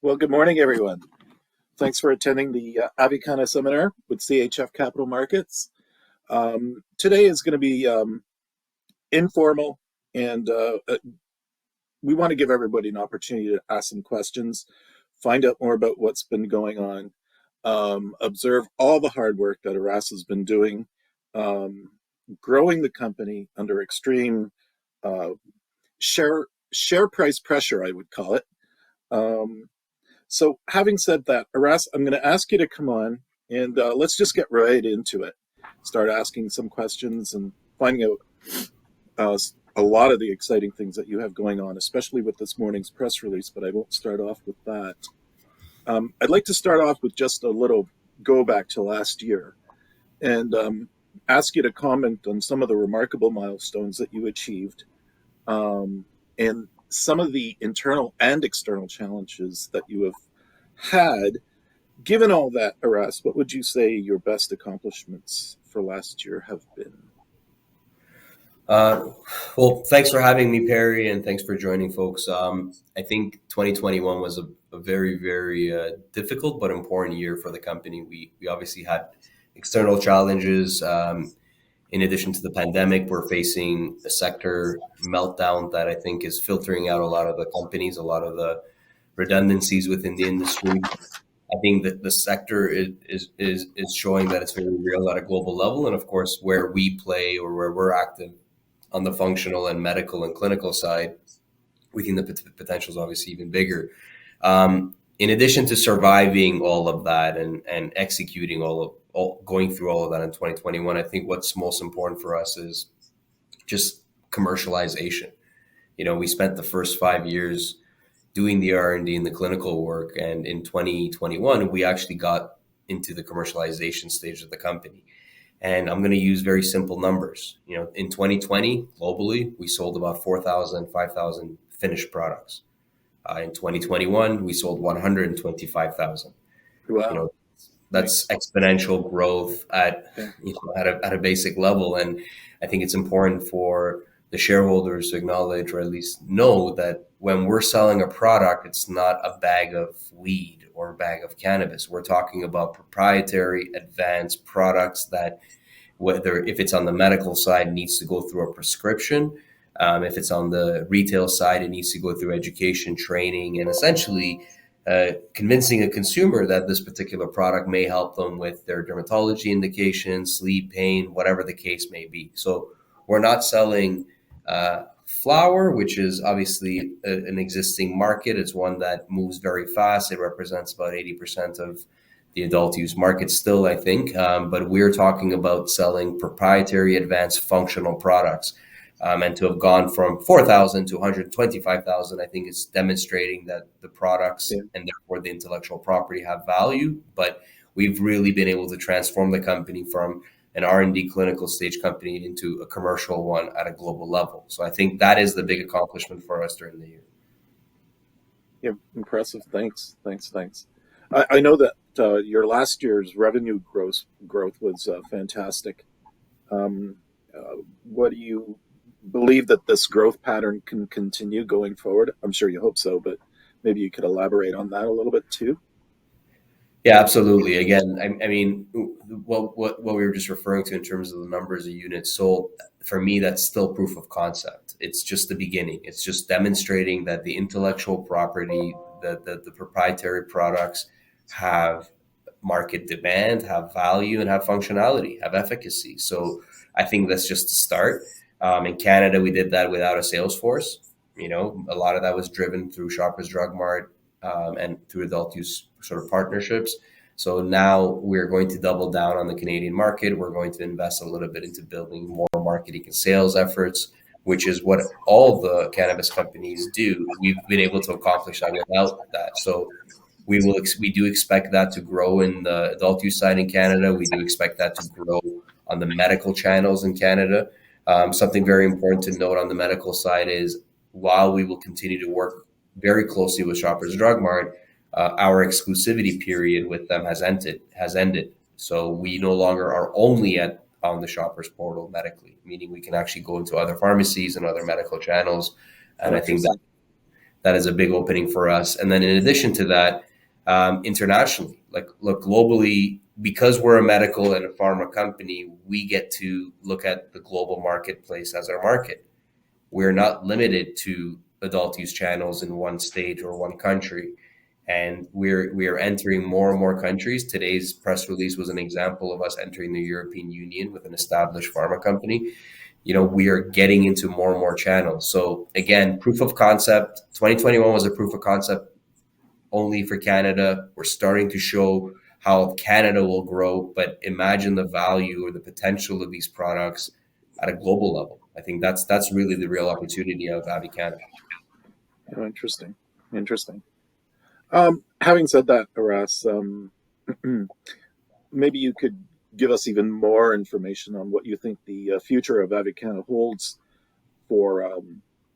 Well, good morning, everyone. Thanks for attending the Avicanna seminar with CHF Capital Markets. Today is going to be informal, and we want to give everybody an opportunity to ask some questions, find out more about what's been going on, observe all the hard work that Aras has been doing, growing the company under extreme uh, share price pressure, I would call it. So having said that, Aras, I'm going to ask you to come on and let's just get right into it. Start asking some questions and finding out a lot of the exciting things that you have going on, especially with this morning's press release, but I won't start off with that. I'd like to start off with just a little go back to last year and ask you to comment on some of the remarkable milestones that you achieved and some of the internal and external challenges that you have had. Given all that, Aras, what would you say your best accomplishments for last year have been? Well, thanks for having me, Perry, and thanks for joining, folks. I think 2021 was a very, very difficult but important year for the company. We obviously had external challenges. In addition to the pandemic, we're facing a sector meltdown that I think is filtering out a lot of the companies, a lot of the redundancies within the industry. I think that the sector is showing that it's very real at a global level, and of course, where we play or where we're active on the functional and medical and clinical side, we think the potential is obviously even bigger. In addition to surviving all of that and executing going through all of that in 2021, I think what's most important for us is just commercialization. We spent the first 5 years doing the R&D and the clinical work, and in 2021, we actually got into the commercialization stage of the company. And I'm going to use very simple numbers. In 2020, globally, we sold about 4,000, 5,000 finished products. In 2021, we sold 125,000. Wow. That's exponential growth at a basic level. And I think it's important for the shareholders to acknowledge, or at least know, that when we're selling a product, it's not a bag of weed or a bag of cannabis. We're talking about proprietary advanced products that, whether if it's on the medical side, needs to go through a prescription. If it's on the retail side, it needs to go through education, training, and essentially convincing a consumer that this particular product may help them with their dermatology indications, sleep, pain, whatever the case may be. So we're not selling flower, which is obviously an existing market. It's one that moves very fast. It represents about 80% of the adult use market still, I think. But we're talking about selling proprietary advanced functional products. And to have gone from 4,000 to 125,000, I think is demonstrating that the products and therefore the intellectual property have value. But we've really been able to transform the company from an R&D clinical stage company into a commercial one at a global level. So I think that is the big accomplishment for us during the year. Yeah, impressive. Thanks. I know that your last year's revenue growth was fantastic. What do you believe that this growth pattern can continue going forward? I'm sure you hope so, but maybe you could elaborate on that a little bit too. Yeah, absolutely. Again, I mean, what we were just referring to in terms of the numbers of units sold, for me, that's still proof of concept. It's just the beginning. It's just demonstrating that the intellectual property, the proprietary products have market demand, have value, and have functionality, have efficacy. So I think that's just the start. In Canada, we did that without a sales force. A lot of that was driven through Shoppers Drug Mart and through adult use sort of partnerships. So now we're going to double down on the Canadian market. We're going to invest a little bit into building more marketing and sales efforts, which is what all the cannabis companies do. We've been able to accomplish that without that. So we do expect that to grow in the adult use side in Canada. We do expect that to grow on the medical channels in Canada. Something very important to note on the medical side is, while we will continue to work very closely with Shoppers Drug Mart, our exclusivity period with them has ended. So we no longer are only on the Shoppers portal medically, meaning we can actually go into other pharmacies and other medical channels. And I think that is a big opening for us. And then in addition to that, internationally, like look globally, because we're a medical and a pharma company, we get to look at the global marketplace as our market. We're not limited to adult use channels in one state or one country. And we are entering more and more countries. Today's press release was an example of us entering the European Union with an established pharma company. We are getting into more and more channels. So again, proof of concept. 2021 was a proof of concept only for Canada. We're starting to show how Canada will grow, but imagine the value or the potential of these products at a global level. I think that's really the real opportunity of Avicanna. Oh, interesting. Interesting. Having said that, Aras, maybe you could give us even more information on what you think the future of Avicanna holds for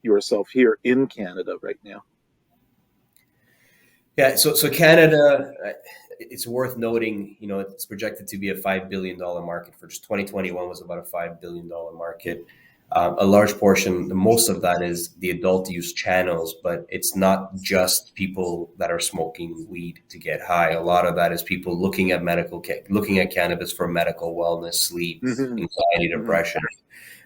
yourself here in Canada right now. Yeah, so Canada, it's worth noting, it's projected to be a $5 billion market. For just 2021 was about a $5 billion market. A large portion, most of that is the adult use channels, but it's not just people that are smoking weed to get high. A lot of that is people looking at cannabis for medical wellness, sleep, Mm-hmm. anxiety, Mm-hmm. depression.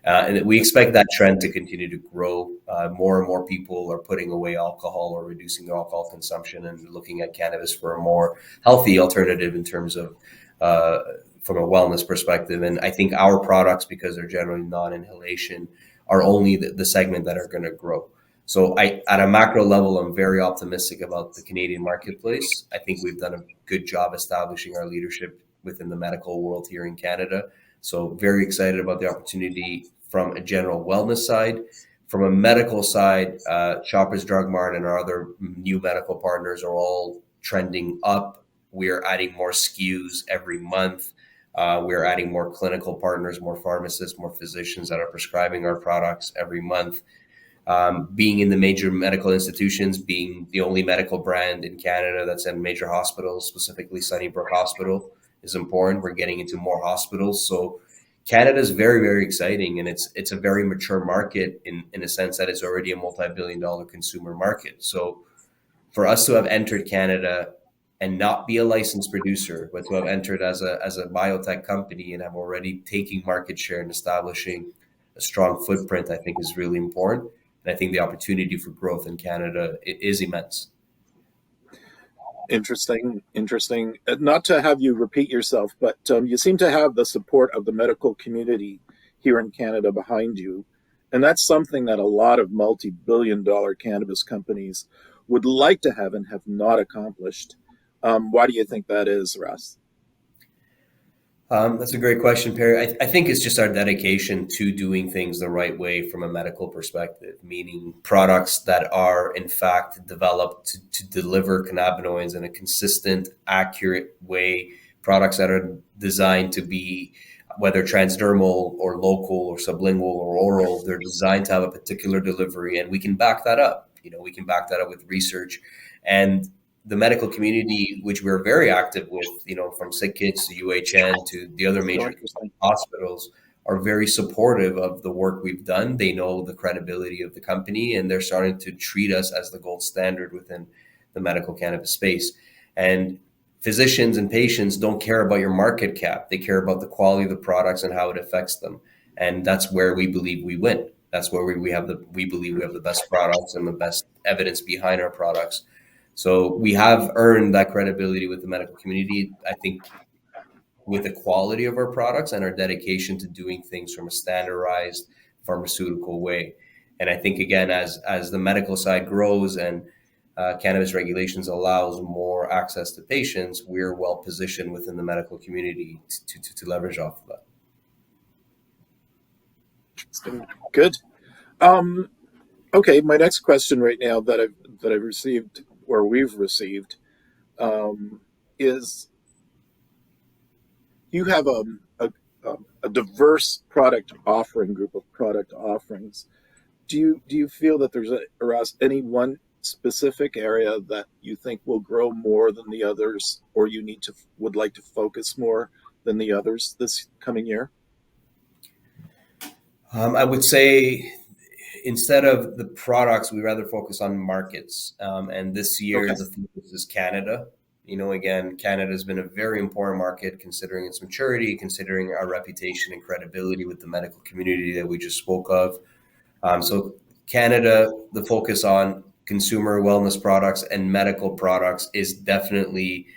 And we expect that trend to continue to grow. More and more people are putting away alcohol or reducing their alcohol consumption and looking at cannabis for a more healthy alternative in terms of from a wellness perspective. And I think our products, because they're generally non-inhalation, are only the segment that are going to grow. So at a macro level, I'm very optimistic about the Canadian marketplace. I think we've done a good job establishing our leadership within the medical world here in Canada. So very excited about the opportunity from a general wellness side. From a medical side, Shoppers Drug Mart and our other new medical partners are all trending up. We're adding more SKUs every month. We're adding more clinical partners, more pharmacists, more physicians that are prescribing our products every month. Being in the major medical institutions, being the only medical brand in Canada that's in major hospitals, specifically Sunnybrook Hospital, is important. We're getting into more hospitals. So Canada is very, very exciting, and it's a very mature market in a sense that it's already a multi-billion-dollar consumer market. So for us to have entered Canada and not be a licensed producer, but to have entered as a biotech company and have already taking market share and establishing a strong footprint, I think is really important. And I think the opportunity for growth in Canada is immense. Interesting, interesting. Not to have you repeat yourself, but you seem to have the support of the medical community here in Canada behind you. And that's something that a lot of multi-billion-dollar cannabis companies would like to have and have not accomplished. Why do you think that is, Russ? That's a great question, Perry. I think it's just our dedication to doing things the right way from a medical perspective, meaning products that are in fact developed to deliver cannabinoids in a consistent, accurate way, products that are designed to be, whether transdermal or local or sublingual or oral, they're designed to have a particular delivery, and we can back that up. We can back that up with research. And the medical community, which we're very active with, from Sick Kids to UHN to the other So major interesting. hospitals, are very supportive of the work we've done. They know the credibility of the company, and they're starting to treat us as the gold standard within the medical cannabis space. And physicians and patients don't care about your market cap. They care about the quality of the products and how it affects them. And that's where we believe we win. That's where we believe we have the best products and the best evidence behind our products. So we have earned that credibility with the medical community, I think, with the quality of our products and our dedication to doing things from a standardized pharmaceutical way. And I think, again, as the medical side grows and cannabis regulations allows more access to patients, we're well positioned within the medical community to leverage off of that. Interesting. Good. Um, okay, my next question right now that I've received or we've received um, is you have a diverse product offering group of product offerings. Do you feel that there's any one specific area that you think will grow more than the others, or you would like to focus more than the others this coming year? I would say instead of the products, we rather focus on markets. And this year, Okay. the focus is Canada. Again, Canada has been a very important market considering its maturity, considering our reputation and credibility with the medical community that we just spoke of. So Canada, the focus on consumer wellness products and medical products is definitely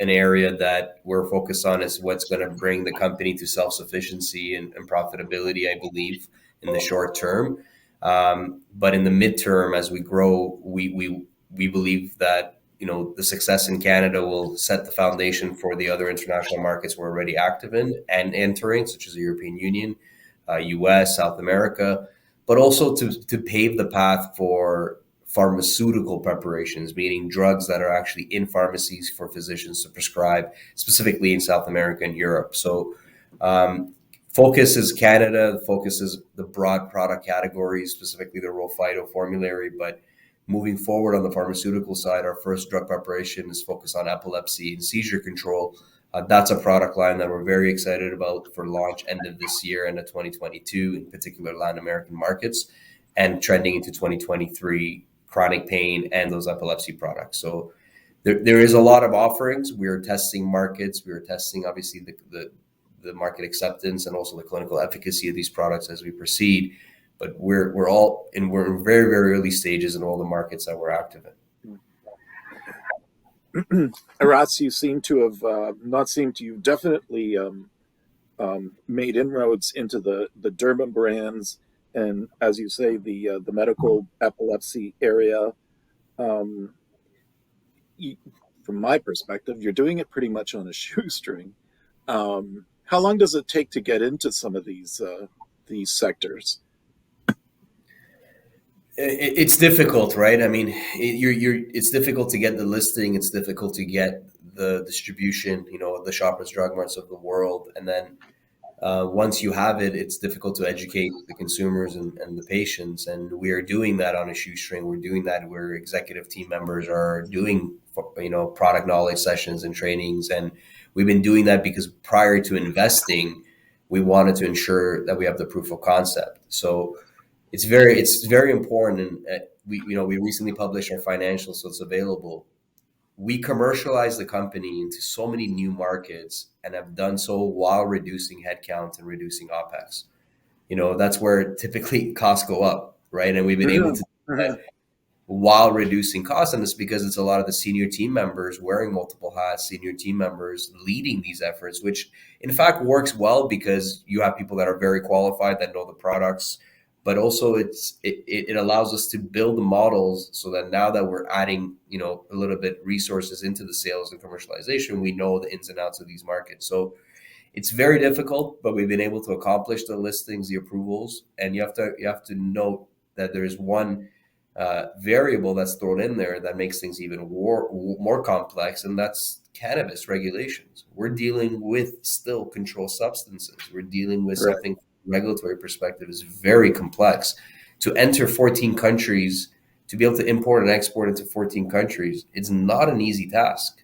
an area that we're focused on, is what's going to bring the company to self-sufficiency and profitability, I believe, in the short term. But in the midterm, as we grow, we believe that the success in Canada will set the foundation for the other international markets we're already active in and entering, such as the European Union, US, South America, but also to pave the path for pharmaceutical preparations, meaning drugs that are actually in pharmacies for physicians to prescribe, specifically in South America and Europe. So focus is Canada, focus is the broad product categories, specifically the Rho Phyto formulary. But moving forward on the pharmaceutical side, our first drug preparation is focused on epilepsy and seizure control. That's a product line that we're very excited about for launch end of this year and 2022, in particular Latin American markets, and trending into 2023, chronic pain and those epilepsy products. So there is a lot of offerings. We are testing markets. We are testing, obviously, the market acceptance and also the clinical efficacy of these products as we proceed. But we're in very, very early stages in all the markets that we're active in. Aras, you seem to have you've definitely made inroads into the derma brands, and as you say, the medical epilepsy area. From my perspective, you're doing it pretty much on a shoestring. How long does it take to get into some of these sectors? It's difficult, right? I mean, it's difficult to get the listing. It's difficult to get the distribution, the Shoppers Drug Marts of the world. And then once you have it, it's difficult to educate the consumers and the patients. And we are doing that on a shoestring. We're doing that where executive team members are doing, product knowledge sessions and trainings. And we've been doing that because prior to investing, we wanted to ensure that we have the proof of concept. So it's very important. And we recently published our financials, so it's available. We commercialize the company into so many new markets and have done so while reducing headcount and reducing OPEX. That's where typically costs go up, right? And we've been able to do that while reducing costs. And it's because it's a lot of the senior team members wearing multiple hats, senior team members leading these efforts, which in fact works well because you have people that are very qualified, that know the products. But also it allows us to build the models so that now that we're adding, a little bit resources into the sales and commercialization, we know the ins and outs of these markets. So it's very difficult, but we've been able to accomplish the listings, the approvals. And you have to note that there is one variable that's thrown in there that makes things even more complex, and that's cannabis regulations. We're dealing with still controlled substances. We're dealing with something regulatory perspective is very complex. To enter 14 countries, to be able to import and export into 14 countries, it's not an easy task.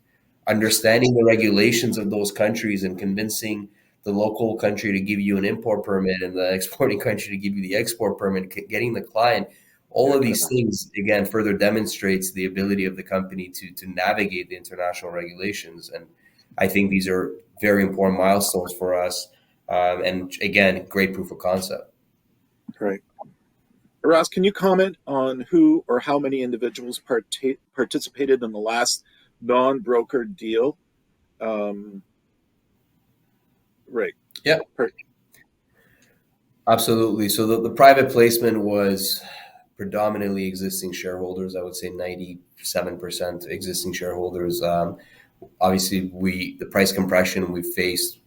Understanding the regulations of those countries and convincing the local country to give you an import permit and the exporting country to give you the export permit, getting the client, all of these things, again, further demonstrates the ability of the company to navigate the international regulations. And I think these are very important milestones for us. And again, great proof of concept. Right. Aras, can you comment on who or how many individuals participated in the last non-brokered deal? Right. Yeah. Absolutely. So the private placement was predominantly existing shareholders. I would say 97% existing shareholders. Obviously, the price compression we faced,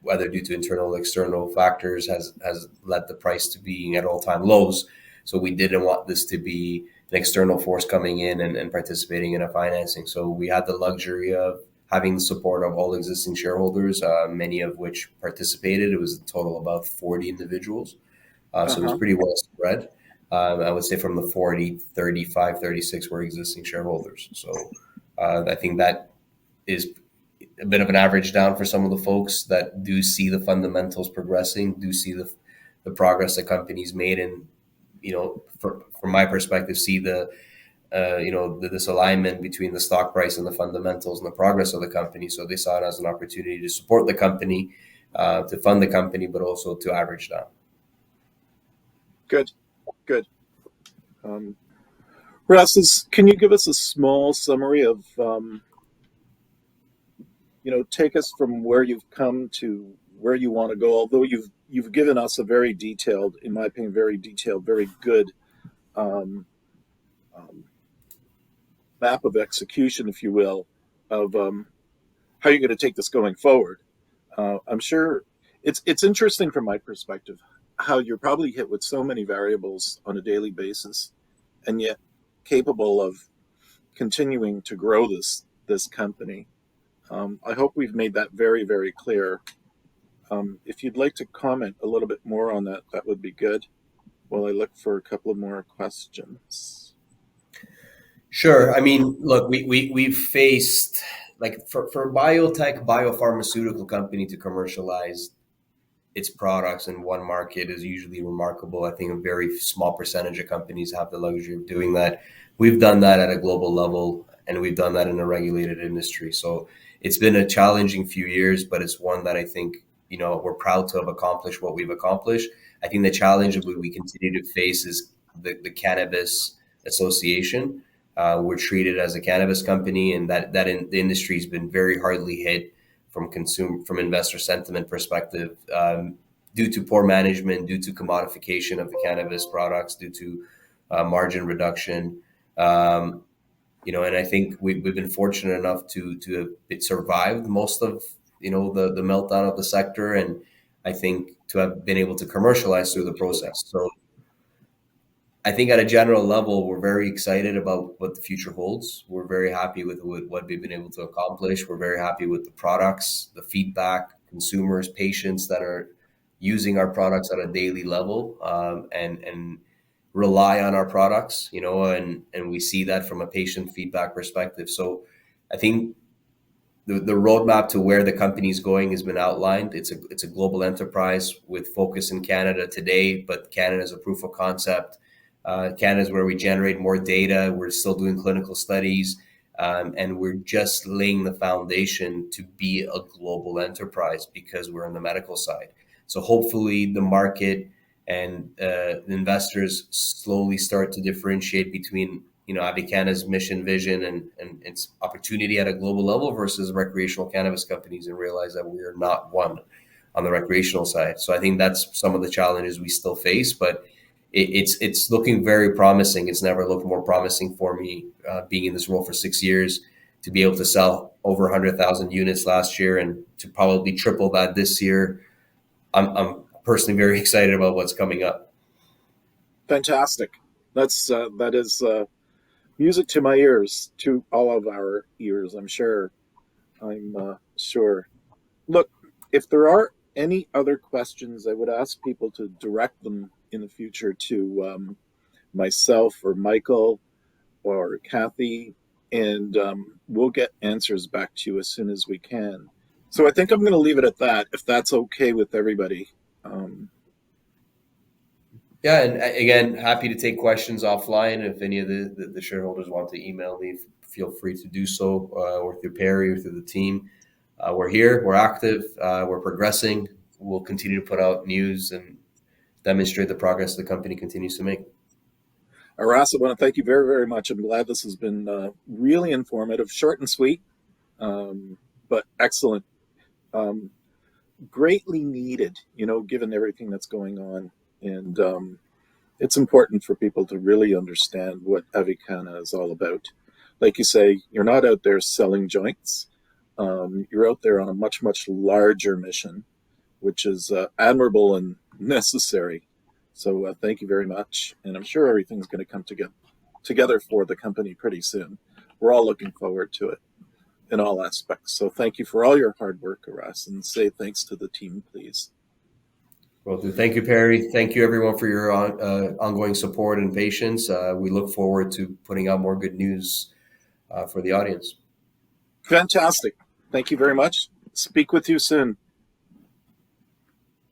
whether due to internal or external factors, has led the price to being at all-time lows. So we didn't want this to be an external force coming in and participating in a financing. So we had the luxury of having the support of all existing shareholders, many of which participated. It was a total of about 40 individuals. So it was pretty well spread. I would say from the 40, 35, 36 were existing shareholders. So I think that is a bit of an average down for some of the folks that do see the fundamentals progressing, do see the progress the company's made in, from my perspective, see this alignment between the stock price and the fundamentals and the progress of the company. So they saw it as an opportunity to support the company, to fund the company, but also to average down. Good. Russ, can you give us a small summary of, take us from where you've come to where you want to go? Although you've given us a very detailed, in my opinion, very good um, map of execution, if you will, of how you're going to take this going forward. I'm sure it's interesting from my perspective how you're probably hit with so many variables on a daily basis, and yet capable of continuing to grow this company. I hope we've made that very, very clear. If you'd like to comment a little bit more on that, that would be good, while I look for a couple of more questions. Sure. I mean, look, we've faced, like, for biotech, biopharmaceutical company to commercialize its products in one market is usually remarkable. I think a very small percentage of companies have the luxury of doing that. We've done that at a global level, and we've done that in a regulated industry. So it's been a challenging few years, but it's one that I think, we're proud to have accomplished what we've accomplished. I think the challenge that we continue to face is the Cannabis Association. We're treated as a cannabis company, and the industry has been very hardly hit from investor sentiment perspective, due to poor management, due to commodification of the cannabis products, due to margin reduction. And I think we've been fortunate enough to have survived most of the meltdown of the sector, and I think to have been able to commercialize through the process. So I think at a general level, we're very excited about what the future holds. We're very happy with what we've been able to accomplish. We're very happy with the products, the feedback, consumers, patients that are using our products at a daily level, and rely on our products, and we see that from a patient feedback perspective. So I think the roadmap to where the company is going has been outlined. It's a global enterprise with focus in Canada today, but Canada is a proof of concept. Canada is where we generate more data. We're still doing clinical studies, and we're just laying the foundation to be a global enterprise because we're on the medical side. So hopefully the market and the investors slowly start to differentiate between Avicanna's mission, vision, and its opportunity at a global level versus recreational cannabis companies, and realize that we are not one on the recreational side. So I think that's some of the challenges we still face, but it's looking very promising. It's never looked more promising for me, being in this role for 6 years, to be able to sell over 100,000 units last year and to probably triple that this year. I'm personally very excited about what's coming up. Fantastic. That is music to my ears, to all of our ears, I'm sure. I'm sure. Look, if there are any other questions, I would ask people to direct them in the future to myself or Michael or Kathy, and we'll get answers back to you as soon as we can. So I think I'm going to leave it at that, if that's okay with everybody. Yeah, and again, happy to take questions offline. If any of the shareholders want to email me, feel free to do so, or through Perry or through the team. We're here, we're active, we're progressing. We'll continue to put out news and demonstrate the progress the company continues to make. Aras, I want to thank you very, very much. I'm glad this has been really informative, short and sweet, but excellent. Greatly needed, given everything that's going on. And it's important for people to really understand what Avicanna is all about. Like you say, you're not out there selling joints. You're out there on a much, much larger mission, which is admirable and necessary. So thank you very much. And I'm sure everything's going to come together for the company pretty soon. We're all looking forward to it in all aspects. So thank you for all your hard work, Aras, and say thanks to the team, please. Well, thank you, Perry. Thank you, everyone, for your ongoing support and patience. We look forward to putting out more good news for the audience. Fantastic. Thank you very much. Speak with you soon.